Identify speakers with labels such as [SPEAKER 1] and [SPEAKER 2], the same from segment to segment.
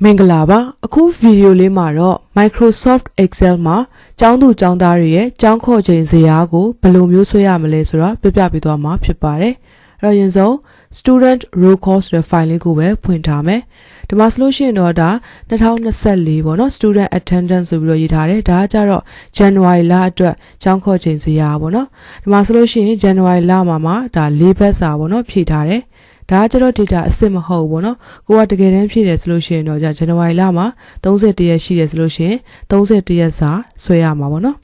[SPEAKER 1] မင်္ဂလာပါအခုဗီဒီယိုလေးမှာတော့ Microsoft Excel မှာကျောင်းသူကျောင်းသားတွေရဲ့ကျောင်းခေါ်ချိန်ဇယားကိုဘယ်လိုမျိုးဆွဲရမလဲဆိုတော့ပြပြပေးသွားမှာဖြစ်ပါတယ်အဲ့တော့ရင်ဆုံး student roll call ဆိုတဲ့ file လေးကိုပဲဖွင့်ထားမယ်ဒီမှာဆိုလို့ရှိရင်တော့ဒါ2024ပေါ့နော် student attendance ဆိုပြီးတော့ရေးထားတယ်ဒါကကြတော့ January လအတွက်ကျောင်းခေါ်ချိန်ဇယားပေါ့နော်ဒီမှာဆိုလို့ရှိရင် January လမှာဒါ၄ဘတ်စာပေါ့နော်ဖြည့်ထားတယ်ဒါကျတော့ data အစစ်မဟုတ်ဘူးเนาะကိုကတကယ်တမ်းဖြည့်တယ်ဆိုလို့ရှိရင်တော့ဇန်နဝါရီလမှာ31ရက်ရှိတယ်ဆိုလို့ရှိရင်31ရက်စာဆွဲရမှာပေါ့เนาะ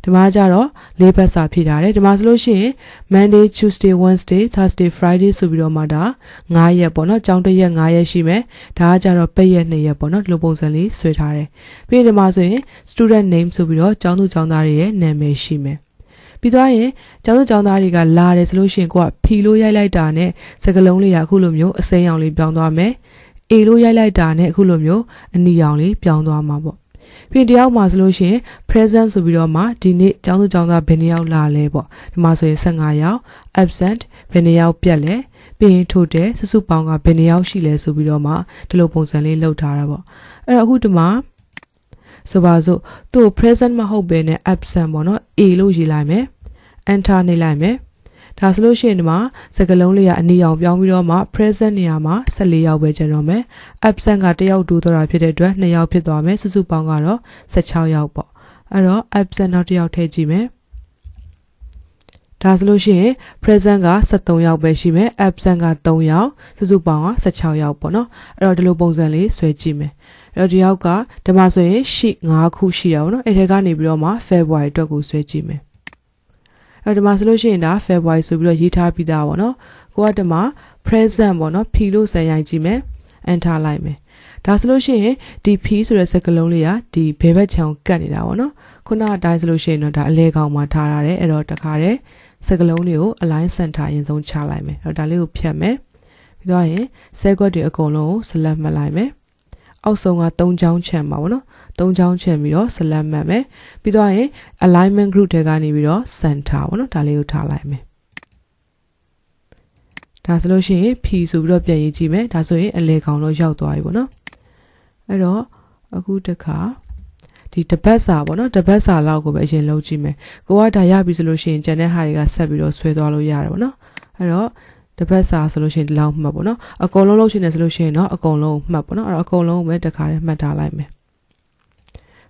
[SPEAKER 1] ဒီမှာကျတော့၄ဘတ်စာဖြည့်ထားတယ်ဒီမှာဆိုလို့ရှိရင် Monday Tuesday Wednesday Thursday Friday ဆိုပြီးတော့မှဒါ9ရက်ပေါ့เนาะကျောင်းတစ်ရက်9ရက်ရှိမယ်ဒါကကျတော့ပိတ်ရက်2ရက်ပေါ့เนาะဒီလိုပုံစံလေးဆွဲထားတယ်ပြီးရင်ဒီမှာဆိုရင် student name ဆိုပြီးတော့ကျောင်းသူကျောင်းသားတွေရဲ့နာမည်ရှိမယ်ပြီးတော့ရင်ကျောင်းသူကျောင်းသားတွေကလာတယ်ဆိုလို့ရှိရင်ကိုကဖီလို့ရိုက်လိုက်တာနဲ့စကလုံးလေးကအခုလိုမျိုးအစိမ်းရောင်လေးပြောင်းသွားမယ်အေလို့ရိုက်လိုက်တာနဲ့အခုလိုမျိုးအနီရောင်လေးပြောင်းသွားမှာပေါ့ပြီးတယောက်မှာဆိုလို့ရှိရင် present ဆိုပြီးတော့မှဒီနေ့ကျောင်းသူကျောင်းသားဘယ်နှစ်ယောက်လာလဲပေါ့ဒီမှာဆိုရင်15ယောက် absent ဘယ်နှစ်ယောက်ပြတ်လဲပြီးရင် total စုစုပေါင်းကဘယ်နှစ်ယောက်ရှိလဲဆိုပြီးတော့မှဒီလိုပုံစံလေးလုပ်ထားတာပေါ့အဲ့တော့အခုဒီမှာဆိုပါစို့သူ့ present မဟုတ်ဘဲနဲ့ absent ပေါ့နော် A လို့ရေးလိုက်မယ် enter နှိပ်လိုက်မယ်ဒါဆိုလို့ရှိရင်ဒီမှာစကားလုံးလေးကအနီရောင်ပြောင်းပြီးတော့မှ present နေရာမှာ14ယောက်ပဲကျန်တော့မယ် absent က1ယောက်တိုးသွားတာဖြစ်တဲ့အတွက်2ယောက်ဖြစ်သွားမယ်စုစုပေါင်းကတော့16ယောက်ပေါ့အဲ့တော့ absent နောက်1ယောက်ထည့်ကြည့်မယ်ဒါဆိုလို့ရှိရင် present က73ယောက်ပဲရှိမယ် absent က3ယောက်စုစုပေါင်းက16ယောက်ပေါ့နော်အဲ့တော့ဒီလိုပုံစံလေးဆွဲကြည့်မယ်အဲ့တော့ဒီယောက်ကဒီမှာဆိုရင် sheet 5ခုရှိတာပေါ့နော်အဲ့ထဲကနေပြီးတော့မှ February အတွက်ကိုဆွဲကြည့်မယ်အဲ့ဒီမှာဆိုလို့ရှိရင်ဒါ February ဆိုပြီးတော့ရေးထားပြီးသားပေါ့နော်ကိုကဒီမှာ present ပေါ့နော် P လို့စံရိုက်ကြည့်မယ် enter လိုက်မယ်ဒါဆိုလို့ရှိရင်ဒီ P ဆိုတဲ့စကားလုံးလေးကဒီဘယ်ဘက်ချောင်းကတ်နေတာပေါ့နော်ခုနအတိုင်းဆိုလို့ရှိရင်တော့ဒါအလဲကောင်မှာထားရတယ်အဲ့တော့တခါတည်းစကားလုံးလေးကို align center အရင်ဆုံးချလိုက်မယ်အဲ့တော့ဒါလေးကိုဖြတ်မယ်ပြီးတော့ရင်ဆဲကွက်တွေအကုန်လုံးကို select မှတ်လိုက်မယ်အောက်ဆုံးက3ချောင်းချန်ပါဗောနော်3ချောင်းချန်ပြီးတော့ select မှတ်မယ်ပြီးတော့ရင် alignment group တွေကနေပြီးတော့ center ဗောနော်ဒါလေးကိုထားလိုက်မယ်ဒါဆိုလို့ရှိရင် P ဆိုပြီးတော့ပြန်ရေးကြည့်မယ်ဒါဆိုရင်အလဲကောင်တော့ရောက်သွားပြီဗောနော်အဲ့တော့အခုတခါဒီတပတ်စာဗောနော်တပတ်စာလောက်ကိုပဲအရင်လုပ်ကြည့်မယ်ကိုကဒါရပြီဆိုလို့ရှိရင်ကျန်တဲ့ဟာတွေကဆက်ပြီးတော့ဆွဲသွားလို့ရတယ်ဗောနော်အဲ့တော့တပတ်စာဆိုလို့ရှိရင်ဒီလောက်မှတ်ပေါ့နော်အကုန်လုံးလုပ်ရှင်နေဆိုလို့ရှိရင်တော့အကုန်လုံးမှတ်ပေါ့နော်အဲ့တော့အကုန်လုံးပဲတစ်ခါတည်းမှတ်ထားလိုက်မယ်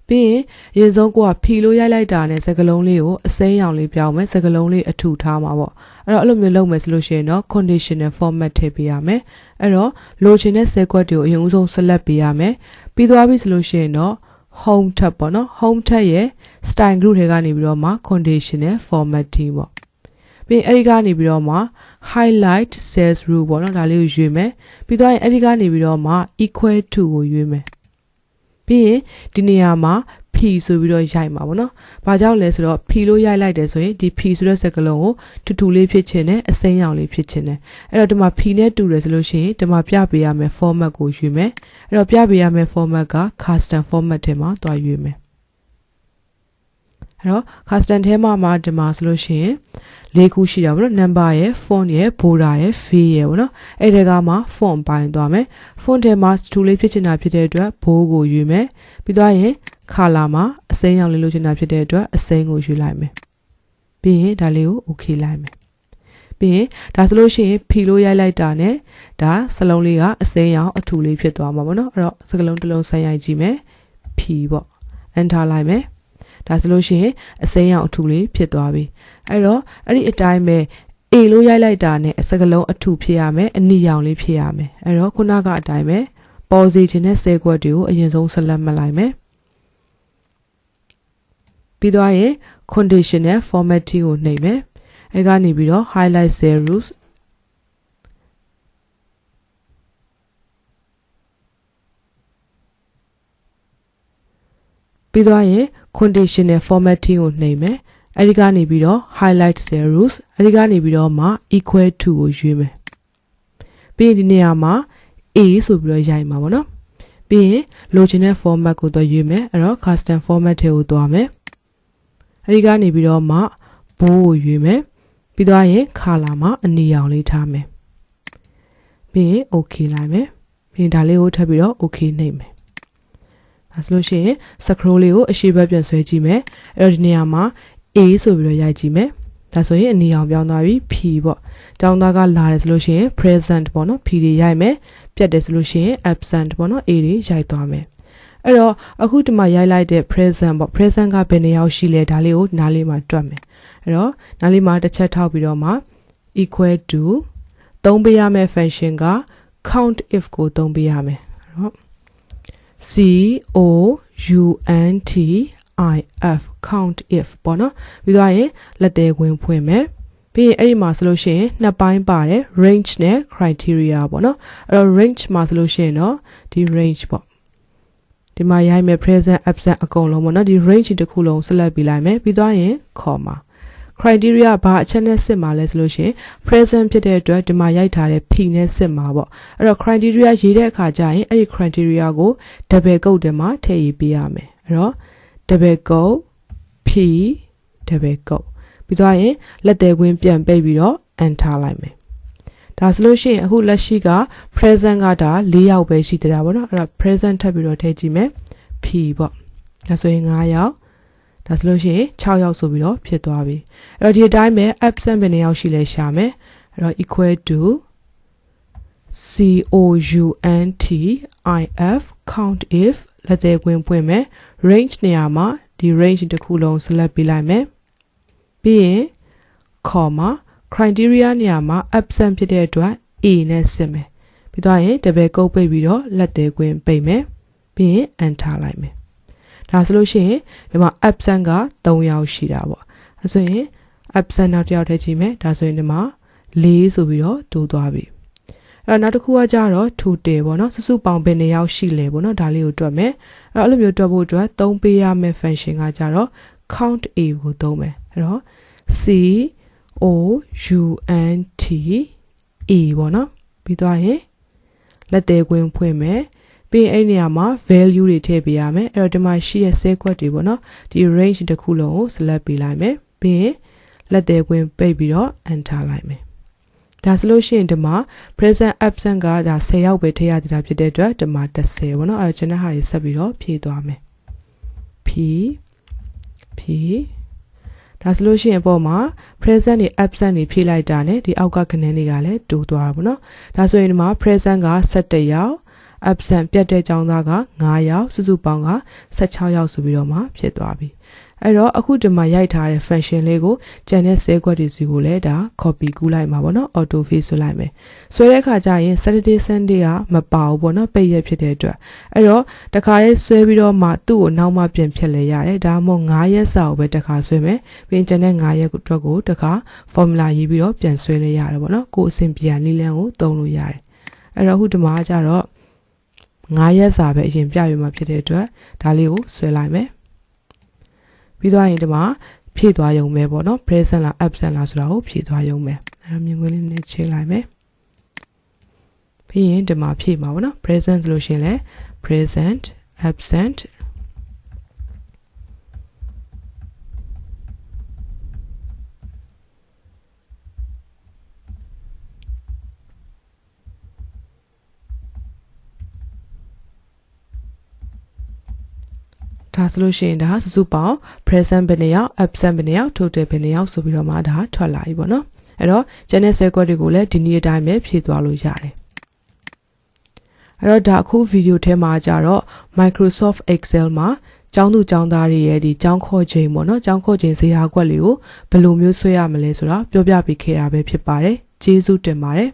[SPEAKER 1] ပြီးရင်အရင်ဆုံးကိုကဖီလို့ရိုက်လိုက်တာနဲ့စကလုံးလေးကိုအစိမ်းရောင်လေးပြောင်းမယ်စကလုံးလေးအထူထားမှာပေါ့အဲ့တော့အဲ့လိုမျိုးလုပ်မယ်ဆိုလို့ရှိရင်တော့ conditional format ထည့်ပေးရမယ်အဲ့တော့လိုချင်တဲ့ set တွေကိုအရင်ဦးဆုံး select ပေးရမယ်ပြီးသွားပြီဆိုလို့ရှိရင်တော့ home tab ပေါ့နော် home tab ရဲ့ style group တွေကနေပြီးတော့မှ conditional formatting ပေါ့ပြီးအဲ့ဒီကနေပြီးတော့မှ highlight cells rule ပေါ့နော်ဒါလေးကိုရွေးမယ်ပြီးတော့အဲ့ဒီကနေပြီးတော့မှ equal to ကိုရွေးမယ်ပြီးရင်ဒီနေရာမှာ p ဆိုပြီးတော့ရိုက်မှာပေါ့နော်ဘာကြောင့်လဲဆိုတော့ p လို့ရိုက်လိုက်တယ်ဆိုရင်ဒီ p ဆိုတဲ့စကားလုံးကိုတူလေးဖြစ်ချင်တယ်အစိမ်းရောင်လေးဖြစ်ချင်တယ်အဲ့တော့ဒီမှာ p နဲ့တူတယ်ဆိုလို့ရှိရင်ဒီမှာပြပေးရမယ် format ကိုရွေးမယ်အဲ့တော့ပြပေးရမယ် format က custom format ထဲမှာတွားရွေးမယ်အဲ့တော့ custom ထဲမှာဒီမှာဆိုလို့ရှိရင်၄ခုရှိတာပေါ့နော် number ရယ် font ရယ် border ရယ် fill ရယ်ပေါ့နော်အဲ့ဒီကမှ font ပိုင်းသွားမယ် font ထဲမှာတူလေးဖြစ်ချင်တာဖြစ်တဲ့အတွက်ဘိုးကိုယူမယ်ပြီးတော့ရင် color မှာအစိမ်းရောင်လေးလိုချင်တာဖြစ်တဲ့အတွက်အစိမ်းကိုယူလိုက်မယ်ပြီးရင်ဒါလေးကို okay လိုက်မယ်ပြီးရင်ဒါဆိုလို့ရှိရင် P လို့ရိုက်လိုက်တာနဲ့ဒါစလုံးလေးကအစိမ်းရောင်အထူလေးဖြစ်သွားမှာပေါ့နော်အဲ့တော့စကလုံးတစ်လုံးဆန်းရိုက်ကြည့်မယ် P ပေါ့ enter လိုက်မယ်ဒါဆိုလို့ရှိရင်အစိမ်းရောင်အထူလေးဖြစ်သွားပြီအဲ့တော့အဲ့ဒီအတိုင်းပဲ A လို့ရိုက်လိုက်တာနဲ့စကလုံးအထူဖြစ်ရမယ်အနီရောင်လေးဖြစ်ရမယ်အဲ့တော့ခုနကအတိုင်းပဲပေါ်စီခြင်းနဲ့ဆဲကွက်တွေကိုအရင်ဆုံး select မှတ်လိုက်မယ်ပြီးတော့ရင် conditional formatting ကိုနှိပ်မယ်အဲ့ကနေပြီးတော့ highlight cell rulesပြီးတော့ရင် conditional formatting ကိုနှိပ်မယ်အဲ့ဒီကနေပြီးတော့ highlight cell rules အဲ့ဒီကနေပြီးတော့မှ equal to ကိုရွေးမယ်ပြီးရင်ဒီနေရာမှာ A ဆိုပြီးတော့ရိုက်မှာပေါ့နော်ပြီးရင်လိုချင်တဲ့ format ကိုတော့ရွေးမယ်အဲ့တော့ custom format ထဲကိုသွားမယ်အဲ့ဒီကနေပြီးတော့မှဘိုးကိုရွေးမယ်ပြီးတော့ရင် color မှာအနီရောင်လေးထားမယ်ပြီးရင် okay လိုက်မယ် ပြီးဒါလေးကိုထပ်ပြီးတော့ okay နှိပ်မယ်ဒါဆိုလို့ရှိရင် scroll လေးကိုအရှိဘက်ပြန်ဆွဲကြည့်မယ်အဲ့တော့ဒီနေရာမှာ A ဆိုပြီးတော့ရိုက်ကြည့်မယ်ဒါဆိုရင်အနီအောင်ပြောင်းသွားပြီ P ပေါ့ကျောင်းသားကလာတယ်ဆိုလို့ရှိရင် present ပေါ့နော် P တွေရိုက်မယ်ပြတ်တယ်ဆိုလို့ရှိရင် absent ပေါ့နော် A တွေရိုက်သွားမယ်အဲ့တော့အခုဒီမှာရိုက်လိုက်တဲ့ present ပေါ့ present ကဘယ်နှယောက်ရှိလဲဒါလေးကိုနားလေးမှာတွက်မယ်အဲ့တော့နားလေးမှာတစ်ချက်ထောက်ပြီးတော့မှ equal to သုံးပေးရမယ့် function က count if ကိုသုံးပေးရမယ်အဲ့တော့ count count if ပေါ့နော်ပြီးသွားရင်လက်သေးဝင်ဖွင့်မယ်ပြီးရင်အဲ့ဒီမှာဆိုလို့ရှိရင်နှစ်ပိုင်းပါတယ် range နဲ့ criteria ပေါ့နော်အဲ့တော့ range မှာဆိုလို့ရှိရင်တော့ဒီ range ပေါ့ဒီမှာရိုက်မယ် present absent အကုန်လုံးပေါ့နော်ဒီ range တစ်ခုလုံး select ပေးလိုက်မယ်ပြီးသွားရင် comma criteria ဘာအချက်နဲ့စစ်မှာလဲဆိုလို့ရှိရင် present ဖြစ်တဲ့အတွက်ဒီမှာရိုက်ထားတဲ့ p နဲ့စစ်မှာပေါ့အဲ့တော့ criteria ရေးတဲ့အခါကျရင်အဲ့ဒီ criteria ကို double quote ထဲမှာထည့်ရေးပေးရမယ်အဲ့တော့ double quote p double quote ပြီးသွားရင်လက်သေးခွင်းပြန်ပိတ်ပြီးတော့ enter လိုက်မယ်ဒါဆိုလို့ရှိရင်အခုလက်ရှိက present ကဒါ4ယောက်ပဲရှိသေးတာပေါ့နော်အဲ့တော့ present ထပ်ပြီးတော့ထည့်ကြည့်မယ် p ပေါ့ဒါဆိုရင်5ယောက်ဒါဆိုလို့ရှိရင်6ယောက်ဆိုပြီးတော့ဖြစ်သွားပြီအဲ့တော့ဒီအတိုင်းပဲ absent ဘယ်နှယောက်ရှိလဲရှာမယ်အဲ့တော့ equal to count if လက်သေးခွင်းဖွင့်မယ် range နေရာမှာဒီ range တစ်ခုလုံး select ပေးလိုက်မယ်ပြီးရင် comma criteria နေရာမှာ absent ဖြစ်တဲ့အတွက် A နဲ့စစ်မယ်ပြီးတော့ရင် double quote ပိတ်ပြီးတော့လက်သေးခွင်းပိတ်မယ်ပြီးရင် enter လိုက်မယ်ဒါဆိုလို့ရှိရင်ဒီမှာ absent က3ယောက်ရှိတာပေါ့အဲဆိုရင် absent နောက်တစ်ယောက်ထည့်ကြည့်မယ်ဒါဆိုရင်ဒီမှာ4ဆိုပြီးတော့တိုးသွားပြီအဲ့တော့နောက်တစ်ခုကကြတော့ total ပေါ့နော်စုစုပေါင်းဘယ်နှယောက်ရှိလဲပေါ့နော်ဒါလေးကိုတွက်မယ်အဲ့တော့အဲ့လိုမျိုးတွက်ဖို့အတွက်သုံးပေးရမယ့် function ကကြတော့ count a ကိုသုံးမယ်အဲ့တော့ count a ပေါ့နော်ပြီးသွားရင်လက်သေးခွင်းဖွင့်မယ်ပြီးရင်အဲ့နေရာမှာ value တွေထည့်ပေးရမယ်အဲ့တော့ဒီမှာရှိတဲ့ set quote တွေပေါ့နော်ဒီ range တစ်ခုလုံးကို select ပေးလိုက်မယ်ပြီးရင်လက်သေးခွင်းပိတ်ပြီးတော့ enter လိုက်မယ်ဒါဆိုလို့ရှိရင်ဒီမှာ present absent ကဒါ10ယောက်ပဲထည့်ရသေးတာဖြစ်တဲ့အတွက်ဒီမှာ10ပေါ့နော်အဲ့တော့ကျွန်တော်ဟာတွေဆက်ပြီးတော့ဖြည့်သွားမယ် p ဒါဆိုလို့ရှိရင်အပေါ်မှာ present တွေ absent တွေဖြည့်လိုက်တာ ਨੇ ဒီအောက်ကခဏန်းတွေကလည်းတိုးသွားတာပေါ့နော်ဒါဆိုရင်ဒီမှာ present က17ယောက်absent ပြတ်တဲ့ကျောင်းသားက9ယောက်စုစုပေါင်းက16ယောက်ဆိုပြီးတော့မှဖြစ်သွားပြီအဲ့တော့အခုဒီမှာရိုက်ထားတဲ့ function လေးကိုကျန်တဲ့ cell quad တွေစီကိုလည်းဒါ copy ကူးလိုက်မှာပေါ့နော် auto fill ဆွဲလိုက်မယ်ဆွဲတဲ့အခါကျရင် Saturday Sunday ကမပါဘူးပေါ့နော်ပိတ်ရက်ဖြစ်တဲ့အတွက်အဲ့တော့တခါလေးဆွဲပြီးတော့မှသူ့ကိုနောက်မှပြန်ဖြတ်လဲရတယ်ဒါမှမဟုတ်9ရက်စာကိုပဲတခါဆွဲမယ်ပြီးရင်ကျန်တဲ့9ရက်အတွက်ကိုတခါ formula ရေးပြီးတော့ပြန်ဆွဲလဲရတယ်ပေါ့နော်ကိုယ်အဆင်ပြေတဲ့နည်းလမ်းကိုသုံးလို့ရတယ်အဲ့တော့အခုဒီမှာကျတော့9ရက်စာပဲအရင်ပြရမှာဖြစ်တဲ့အတွက်ဒါလေးကိုဆွဲလိုက်မယ်ပြီးသွားရင်ဒီမှာဖြည့်သွားရုံပဲပေါ့နော် present လား absent လားဆိုတာကိုဖြည့်သွားရုံပဲအဲ့တော့မြင်ကွင်းလေးနဲ့ချိန်လိုက်မယ်ပြီးရင်ဒီမှာဖြည့်မှာပေါ့နော် present ဆိုလို့ရှိရင်လည်း present absentဒါဆိုလို့ရှိရင်ဒါစုစုပေါင်း present ဘယ်နှယောက် absent ဘယ်နှယောက် total ဘယ်နှယောက်ဆိုပြီးတော့မှဒါထွက်လာပြီပေါ့နော်အဲ့တော့ general circle တွေကိုလည်းဒီနည်းအတိုင်းပဲဖြည့်သွားလို့ရတယ်အဲ့တော့ဒါအခု video ထဲမှာကြတော့ Microsoft Excel မှာကျောင်းသူကျောင်းသားတွေရဲ့ဒီကျောင်းခေါ်ချိန်ပေါ့နော်ကျောင်းခေါ်ချိန်ဇယားကွက်လေးကိုဘယ်လိုမျိုးဆွဲရမလဲဆိုတာပြောပြပေးခဲ့တာပဲဖြစ်ပါတယ်ကျေးဇူးတင်ပါတယ်